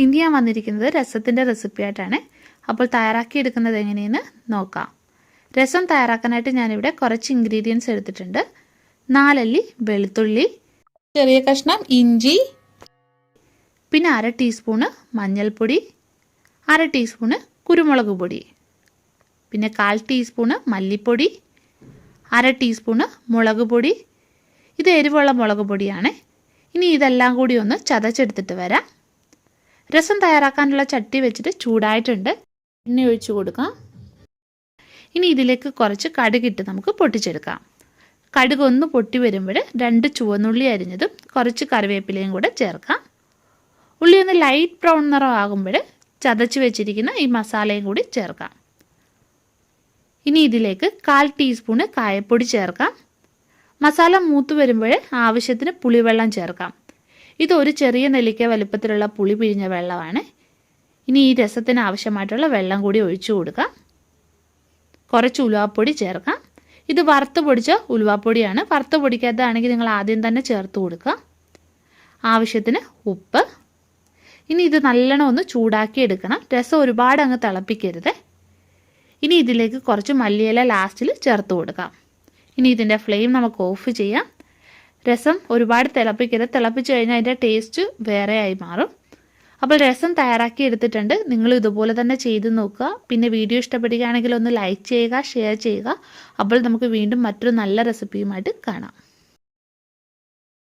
ഇന്ന് ഞാൻ വന്നിരിക്കുന്നത് രസത്തിൻ്റെ റെസിപ്പി ആയിട്ടാണ്. അപ്പോൾ തയ്യാറാക്കിയെടുക്കുന്നത് എങ്ങനെയെന്ന് നോക്കാം. രസം തയ്യാറാക്കാനായിട്ട് ഞാനിവിടെ കുറച്ച് ഇൻഗ്രീഡിയൻസ് എടുത്തിട്ടുണ്ട്. 4 അല്ലി വെളുത്തുള്ളി, ചെറിയ കഷ്ണം ഇഞ്ചി, പിന്നെ 1/2 ടീസ്പൂണ് മഞ്ഞൾപ്പൊടി, 1/2 ടീസ്പൂണ് കുരുമുളക് പൊടി, പിന്നെ 1/4 ടീസ്പൂണ് മല്ലിപ്പൊടി, 1/2 ടീസ്പൂണ് മുളക് പൊടി. ഇത് എരിവുള്ള മുളക് പൊടിയാണ്. ഇനി ഇതെല്ലാം കൂടി ഒന്ന് ചതച്ചെടുത്തിട്ട് വരാം. രസം തയ്യാറാക്കാനുള്ള ചട്ടി വെച്ചിട്ട് ചൂടായിട്ടുണ്ട്. എണ്ണ ഒഴിച്ചു കൊടുക്കാം. ഇനി ഇതിലേക്ക് കുറച്ച് കടുകിട്ട് നമുക്ക് പൊട്ടിച്ചെടുക്കാം. കടുക് ഒന്ന് പൊട്ടി വരുമ്പോൾ 2 ചുവന്നുള്ളി അരിഞ്ഞതും കുറച്ച് കറിവേപ്പിലയും കൂടെ ചേർക്കാം. ഉള്ളി ഒന്ന് ലൈറ്റ് ബ്രൗൺ നിറം ആകുമ്പോൾ ചതച്ച് വെച്ചിരിക്കുന്ന ഈ മസാലയും കൂടി ചേർക്കാം. ഇനി ഇതിലേക്ക് 1/4 ടീസ്പൂണ് കായപ്പൊടി ചേർക്കാം. മസാല മൂത്ത് വരുമ്പോൾ ആവശ്യത്തിന് പുളിവെള്ളം ചേർക്കാം. ഇത് ഒരു ചെറിയ നെല്ലിക്ക വലുപ്പത്തിലുള്ള പുളി പിഴിഞ്ഞ വെള്ളമാണ്. ഇനി ഈ രസത്തിന് ആവശ്യമായിട്ടുള്ള വെള്ളം കൂടി ഒഴിച്ചു കൊടുക്കാം. കുറച്ച് ഉലുവാപ്പൊടി ചേർക്കാം. ഇത് വറുത്ത് പൊടിച്ച ഉലുവാപ്പൊടിയാണ്. വറുത്ത് പൊടിക്കാത്തതാണെങ്കിൽ നിങ്ങൾ ആദ്യം തന്നെ ചേർത്ത് കൊടുക്കുക. ആവശ്യത്തിന് ഉപ്പ്. ഇനി ഇത് നല്ലോണം ഒന്ന് ചൂടാക്കി എടുക്കണം. രസം ഒരുപാട് അങ്ങ് തിളപ്പിക്കരുത്. ഇനി ഇതിലേക്ക് കുറച്ച് മല്ലിയില ലാസ്റ്റിൽ ചേർത്ത് കൊടുക്കാം. ഇനി ഇതിൻ്റെ ഫ്ലെയിം നമുക്ക് ഓഫ് ചെയ്യാം. രസം ഒരുപാട് തിളപ്പിക്കരുത്. തിളപ്പിച്ച് കഴിഞ്ഞാൽ അതിൻ്റെ ടേസ്റ്റ് വേറെ ആയി മാറും. അപ്പോൾ രസം തയ്യാറാക്കി എടുത്തിട്ടുണ്ട്. നിങ്ങൾ ഇതുപോലെ തന്നെ ചെയ്ത് നോക്കുക. പിന്നെ വീഡിയോ ഇഷ്ടപ്പെടുകയാണെങ്കിൽ ഒന്ന് ലൈക്ക് ചെയ്യുക, ഷെയർ ചെയ്യുക. അപ്പോൾ നമുക്ക് വീണ്ടും മറ്റൊരു നല്ല റെസിപ്പിയുമായിട്ട് കാണാം.